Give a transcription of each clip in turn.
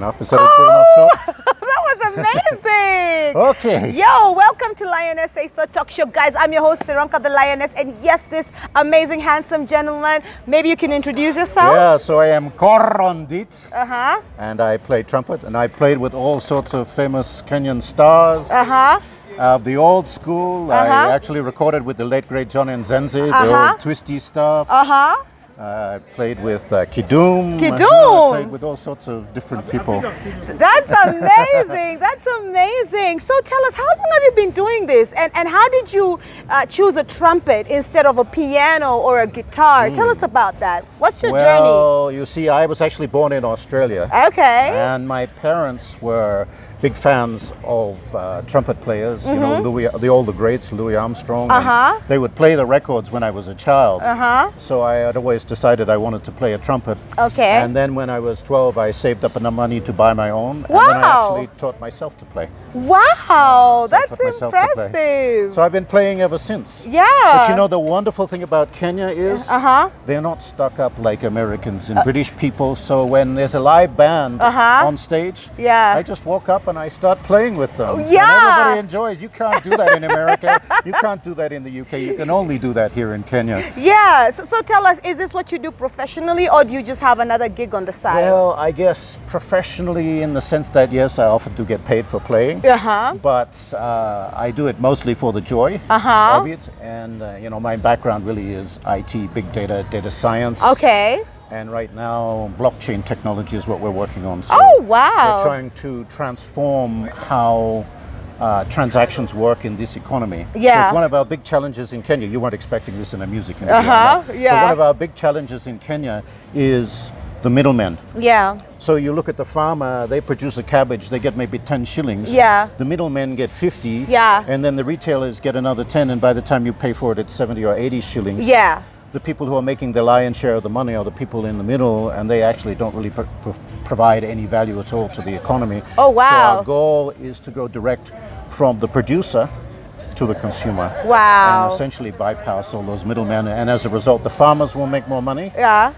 enough. Is that a good enough shot? That was amazing. Okay. Yo, welcome to Lioness Say So Talk Show, guys. I'm your host, Siranka the Lioness, and yes, this amazing, handsome gentleman. Maybe you can introduce yourself. Yeah, so I am Korondit, Uh-huh. and I play trumpet, and I played with all sorts of famous Kenyan stars. Uh-huh. The old school, I actually recorded with the late great John Nzenze, the old twisty stuff. Uh-huh. I played with Kidum. Kidum. I played with all sorts of different people. That's amazing. That's amazing. So tell us, how long have you been doing this? And how did you choose a trumpet instead of a piano or a guitar? Tell us about that. What's your journey? Well, you see, I was actually born in Australia. Okay. And my parents were big fans of trumpet players, you know, all the greats, Louis Armstrong. And they would play the records when I was a child. So I had always decided I wanted to play a trumpet. Okay. And then when I was 12, I saved up enough money to buy my own. Wow. And then I actually taught myself to play. Wow, that's myself to play. impressive. So I've been playing ever since. Yeah. But you know, the wonderful thing about Kenya is they're not stuck up like Americans and British people. So when there's a live band on stage, I just walk up and I start playing with them. Yeah. And everybody enjoys. You can't do that in America. You can't do that in the UK. You can only do that here in Kenya. Yeah. So tell us, is this what you do professionally, or do you just have another gig on the side? Well, I guess professionally in the sense that, yes, I often do get paid for playing. But I do it mostly for the joy of it. And, you know, my background really is IT, big data, data science. Okay. And right now, blockchain technology is what we're working on. So oh, wow. we're trying to transform how transactions work in this economy. Yeah. Because one of our big challenges in Kenya, you weren't expecting this in a music interview. But one of our big challenges in Kenya is the middlemen. Yeah. So you look at the farmer, they produce a cabbage, they get maybe 10 shillings. Yeah. The middlemen get 50. Yeah. And then the retailers get another 10, and by the time you pay for it, it's 70 or 80 shillings. Yeah. The people who are making the lion's share of the money are the people in the middle, and they actually don't really provide any value at all to the economy. Oh, wow. So our goal is to go direct from the producer to the consumer. Wow. And essentially bypass all those middlemen, and as a result, the farmers will make more money. Yeah.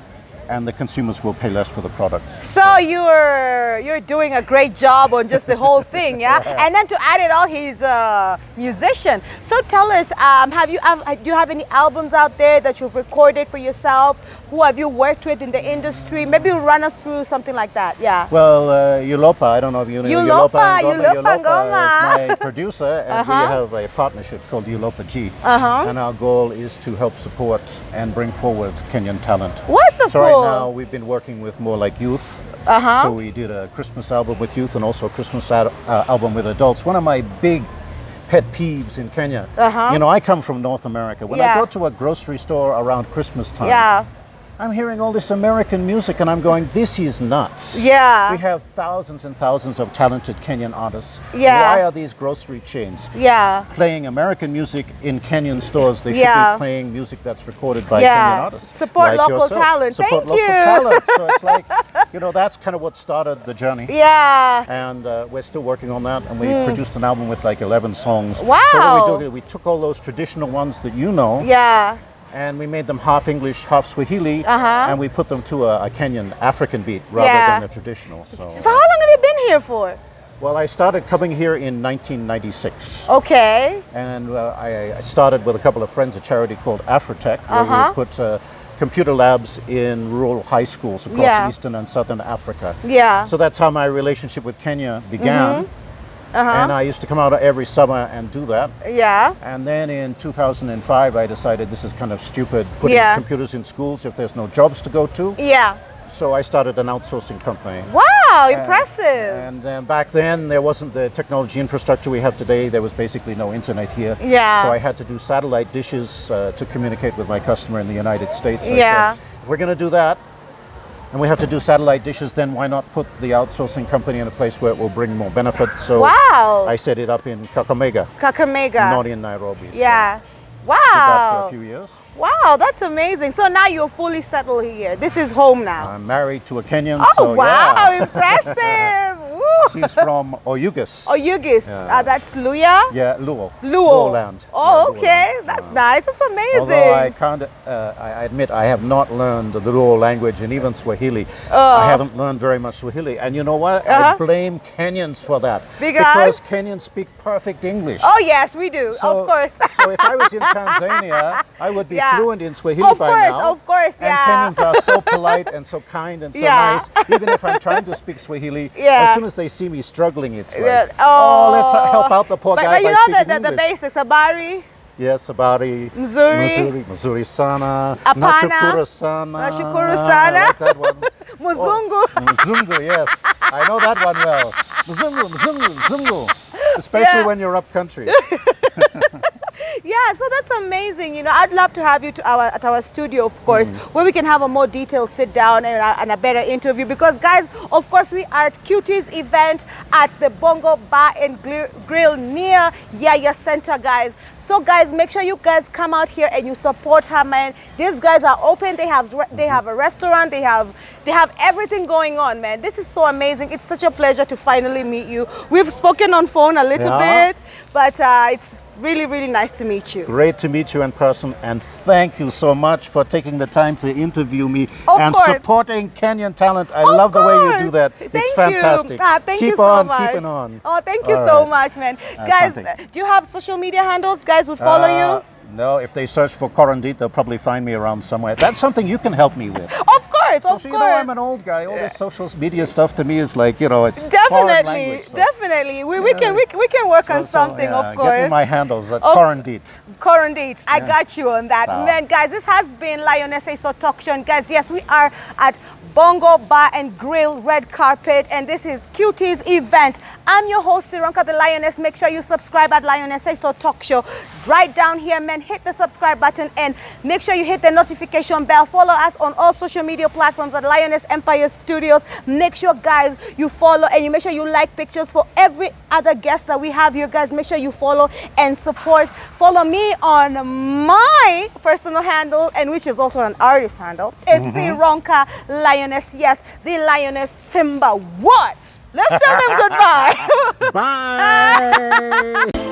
And the consumers will pay less for the product. So you're doing a great job on just the whole thing, yeah? And then to add it all, he's a musician. So tell us, do you have any albums out there that you've recorded for yourself? Who have you worked with in the industry? Maybe run us through something like that, yeah. Well, Yulopa, I don't know if you know Yulopa is my producer, and we have a partnership called Yulopa G. And our goal is to help support and bring forward Kenyan talent. Wonderful. So right now we've been working with more like youth. So we did a Christmas album with youth and also a Christmas album with adults. One of my big pet peeves in Kenya, you know, I come from North America. When I go to a grocery store around Christmas time, I'm hearing all this American music and I'm going, this is nuts. Yeah. We have thousands and thousands of talented Kenyan artists. Yeah. Why are these grocery chains playing American music in Kenyan stores? They should be playing music that's recorded by Kenyan artists. Support like local talent. Support Thank local talent. So it's like, you know, that's kind of what started the journey. Yeah. And we're still working on that. And we produced an album with like 11 songs. Wow. So what we do, we took all those traditional ones that you know. Yeah. And we made them half English, half Swahili, and we put them to a Kenyan African beat rather than a traditional. So how long have you been here for? Well, I started coming here in 1996. Okay. And I started with a couple of friends, a charity called Afrotech, where we put computer labs in rural high schools across Eastern and Southern Africa. Yeah. So that's how my relationship with Kenya began. And I used to come out every summer and do that. Yeah. And then in 2005, I decided this is kind of stupid, putting computers in schools if there's no jobs to go to. Yeah. So I started an outsourcing company. Wow, impressive. And back then, there wasn't the technology infrastructure we have today. There was basically no internet here. Yeah. So I had to do satellite dishes to communicate with my customer in the United States. So yeah. I said, if we're going to do that, and we have to do satellite dishes, then why not put the outsourcing company in a place where it will bring more benefit? So I set it up in Kakamega. Not in Nairobi. Yeah. So wow. Did that for a few years. Wow, that's amazing. So now you're fully settled here. This is home now. I'm married to a Kenyan. Oh, so wow, yeah. impressive. She's from Oyugis. Oyugis. Yeah. That's Luya? Yeah, Luo. Luo. Land. Oh, Yeah, okay. Luo. That's nice. That's amazing. Although I can't, I admit I have not learned the Luo language and even Swahili. I haven't learned very much Swahili. And you know what? I blame Kenyans for that. Because Kenyans speak perfect English. Oh, yes, we do. Of course. So if I was in Tanzania, I would be fluent in Swahili by now. Of course, And Kenyans are so polite and so kind and so nice. Even if I'm trying to speak Swahili, as soon as they see me struggling, it's like, let's help out the poor guy but you by know speaking English. the basics, Habari. Yes, Habari, Mzuri sana, Nashukuru sana. Nashukuru sana. I like that one. Muzungu. Mzungu, yes. I know that one well. Mzungu. Especially when you're up country. Yeah, so that's amazing. You know, I'd love to have you at our studio, of course, where we can have a more detailed sit down and a better interview. Because, guys, of course, we are at Cutie's event at the Bongo Bar and Grill near Yaya Center, guys. So, guys, make sure you guys come out here and you support her, man. These guys are open. They have a restaurant. They have everything going on, man. This is so amazing. It's such a pleasure to finally meet you. We've spoken on phone a little bit, but it's really, really nice to meet you. Great to meet you in person, and thank you so much for taking the time to interview me and supporting Kenyan talent. I love the way you do that. It's fantastic. Thank you so much. Keeping on. Oh, thank you so much, man. Guys, do you have social media handles? Guys would follow you? No, if they search for Corandit, they'll probably find me around somewhere. That's something you can help me with. Of course. You know, I'm an old guy. All this social media stuff to me is like, you know, it's foreign language. So. Definitely. We can work on something, of course. Get me my handles at Corandit. Corandit. I got you on that. Man, guys, this has been Lioness So Talk Show. And guys, yes, we are at Bongo Bar and Grill Red Carpet, and this is Cutie's event. I'm your host, Sironka the Lioness. Make sure you subscribe at Lioness So Talk Show. Right down here, man, hit the subscribe button and make sure you hit the notification bell. Follow us on all social media platforms at Lioness Empire Studios. Make sure, guys, you follow and you make sure you like pictures for every other guest that we have here, guys. Make sure you follow and support. Follow me on my personal handle, and which is also an artist handle. It's Sironka Lioness. Yes, the Lioness Simba. What? Let's tell them goodbye. Bye.